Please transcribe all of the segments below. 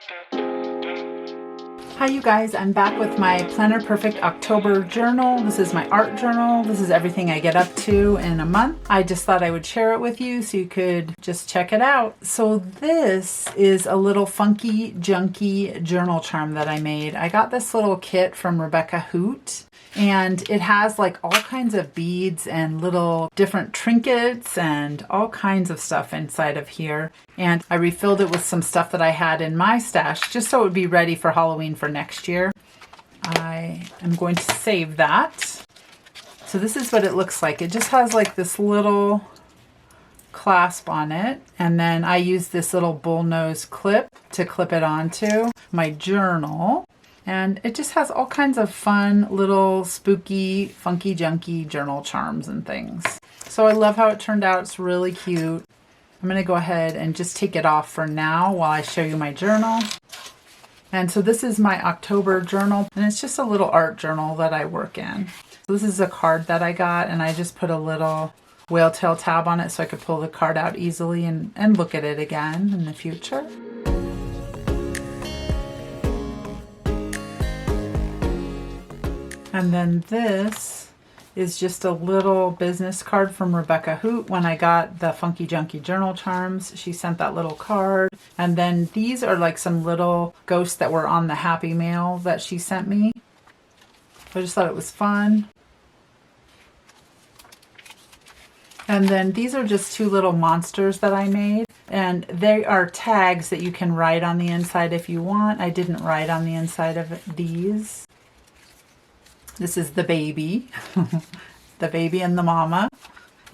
Hi you guys, I'm back with my Planner Perfect October journal. This is my art journal. This is everything I get up to in a month. I just thought I would share it with you so you could just check it out. So this is a little funky, junky journal charm that I made. I got this little kit from Rebecca Hoot. And it has like all kinds of beads and little different trinkets and all kinds of stuff inside of here. And I refilled it with some stuff that I had in my stash just so it would be ready for Halloween for next year. I am going to save that. So this is what it looks like. It just has like this little clasp on it. And then I use this little bullnose clip to clip it onto my journal. And it just has all kinds of fun little spooky, funky, junky journal charms and things. So I love how it turned out. It's really cute. I'm going to go ahead and just take it off for now while I show you my journal. And so this is my October journal, and it's just a little art journal that I work in. So this is a card that I got, and I just put a little whale tail tab on it so I could pull the card out easily and look at it again in the future. And then this is just a little business card from Rebecca Hoot. When I got the Funky Junky Journal Charms, she sent that little card. And then these are like some little ghosts that were on the Happy Mail that she sent me. I just thought it was fun. And then these are just two little monsters that I made. And they are tags that you can write on the inside if you want. I didn't write on the inside of these. This is the baby, the baby and the mama.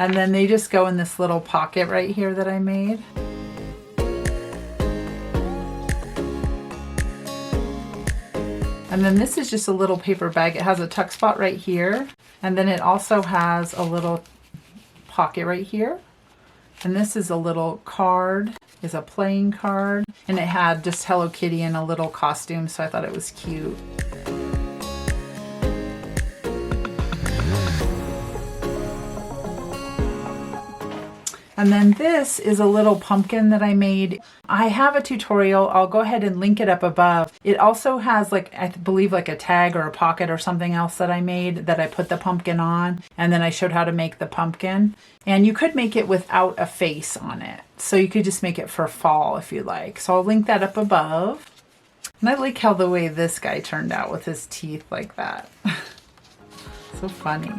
And then they just go in this little pocket right here that I made. And then this is just a little paper bag. It has a tuck spot right here. And then it also has a little pocket right here. And this is a little card, is a playing card. And it had just Hello Kitty in a little costume, so I thought it was cute. And then this is a little pumpkin that I made. I have a tutorial. I'll go ahead and link it up above. It also has like, I believe like a tag or a pocket or something else that I made that I put the pumpkin on. And then I showed how to make the pumpkin. And you could make it without a face on it. So you could just make it for fall if you like. So I'll link that up above. And I like how the way this guy turned out with his teeth like that. So funny.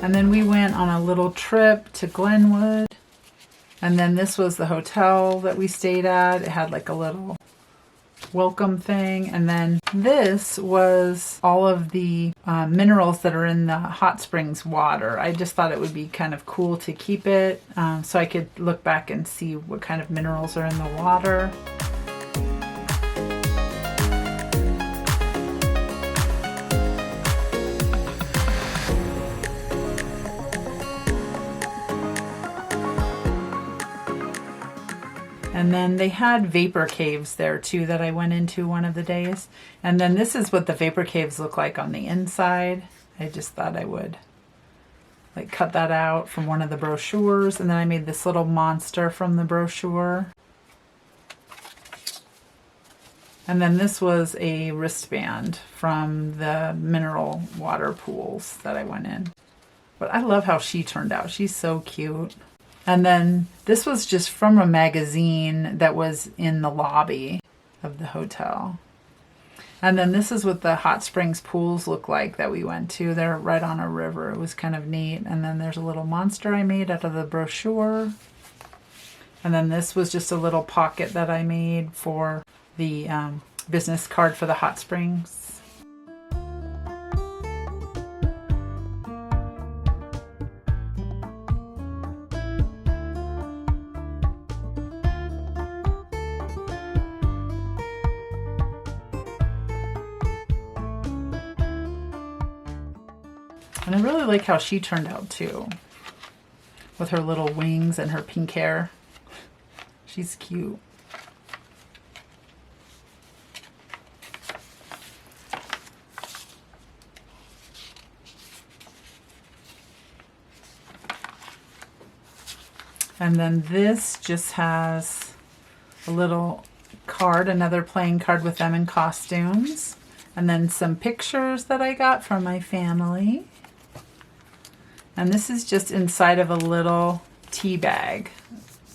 And then we went on a little trip to Glenwood. And then this was the hotel that we stayed at. It had like a little welcome thing. And then this was all of the minerals that are in the hot springs water. I just thought it would be kind of cool to keep it so I could look back and see what kind of minerals are in the water. And then they had vapor caves there too that I went into one of the days. And then this is what the vapor caves look like on the inside. I just thought I would like cut that out from one of the brochures. And then I made this little monster from the brochure. And then this was a wristband from the mineral water pools that I went in. But I love how she turned out. She's so cute. And then this was just from a magazine that was in the lobby of the hotel. And then this is what the hot springs pools look like that we went to. They're right on a river. It was kind of neat. And then there's a little monster I made out of the brochure. And then this was just a little pocket that I made for the business card for the hot springs. And I really like how she turned out too, with her little wings and her pink hair. She's cute. And then this just has a little card, another playing card with them in costumes. And then some pictures that I got from my family. And this is just inside of a little tea bag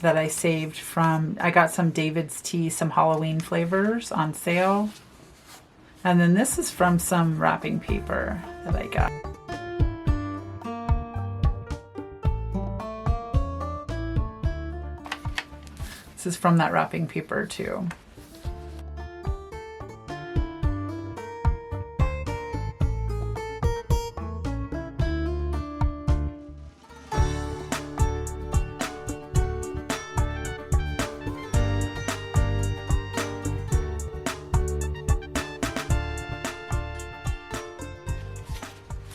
that I saved from, I got some David's Tea, some Halloween flavors on sale. And then this is from some wrapping paper that I got. This is from that wrapping paper too.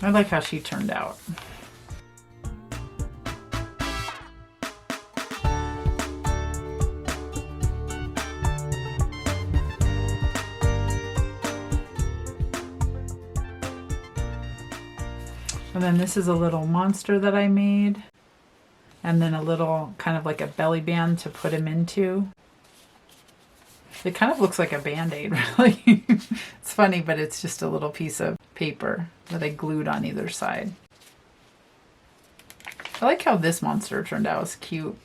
I like how she turned out. And then this is a little monster that I made. And then a little kind of like a belly band to put him into. It kind of looks like a Band-Aid, really. It's funny, but it's just a little piece of paper that I glued on either side. I like how this monster turned out. It's cute.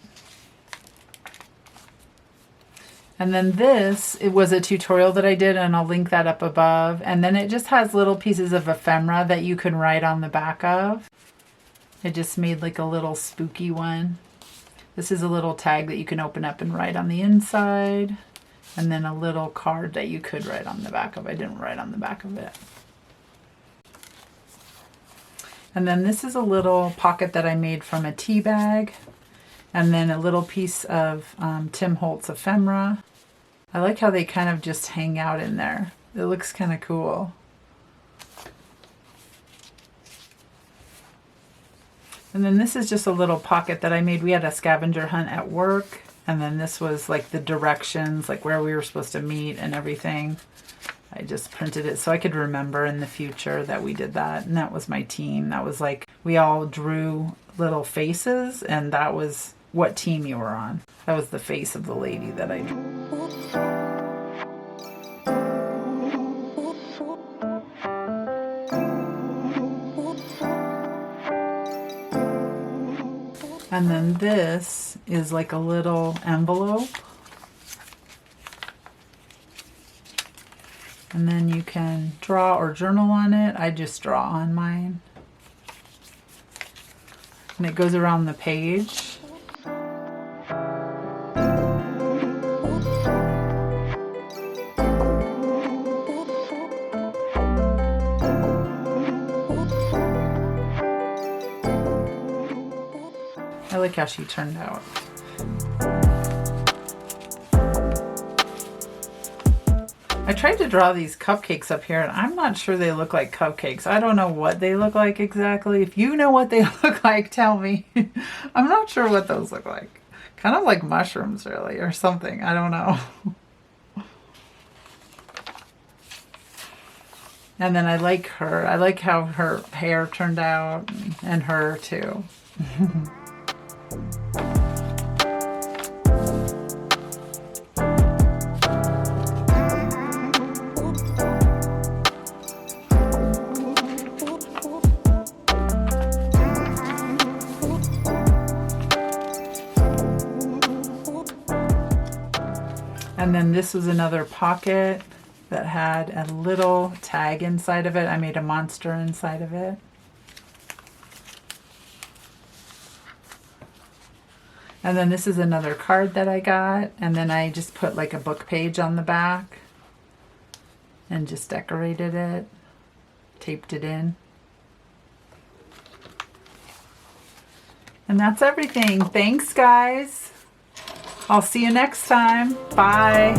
And then this, it was a tutorial that I did, and I'll link that up above. And then it just has little pieces of ephemera that you can write on the back of. I just made like a little spooky one. This is a little tag that you can open up and write on the inside. And then a little card that you could write on the back of. I didn't write on the back of it. And then this is a little pocket that I made from a tea bag. And then a little piece of Tim Holtz ephemera. I like how they kind of just hang out in there. It looks kind of cool. And then this is just a little pocket that I made. We had a scavenger hunt at work. And then this was like the directions, like where we were supposed to meet and everything. I just printed it so I could remember in the future that we did that. And that was my team. That was like, we all drew little faces, and that was what team you were on. That was the face of the lady that I drew. And then this is like a little envelope. And then you can draw or journal on it. I just draw on mine. And it goes around the page. I like how she turned out. I tried to draw these cupcakes up here, and I'm not sure they look like cupcakes. I don't know what they look like exactly. If you know what they look like, tell me. I'm not sure what those look like. Kind of like mushrooms, really, or something. I don't know. And then I like her. I like how her hair turned out, and her too. And then this was another pocket that had a little tag inside of it. I made a monster inside of it. And then this is another card that I got. And then I just put like a book page on the back and just decorated it, taped it in. And that's everything. Thanks, guys. I'll see you next time. Bye.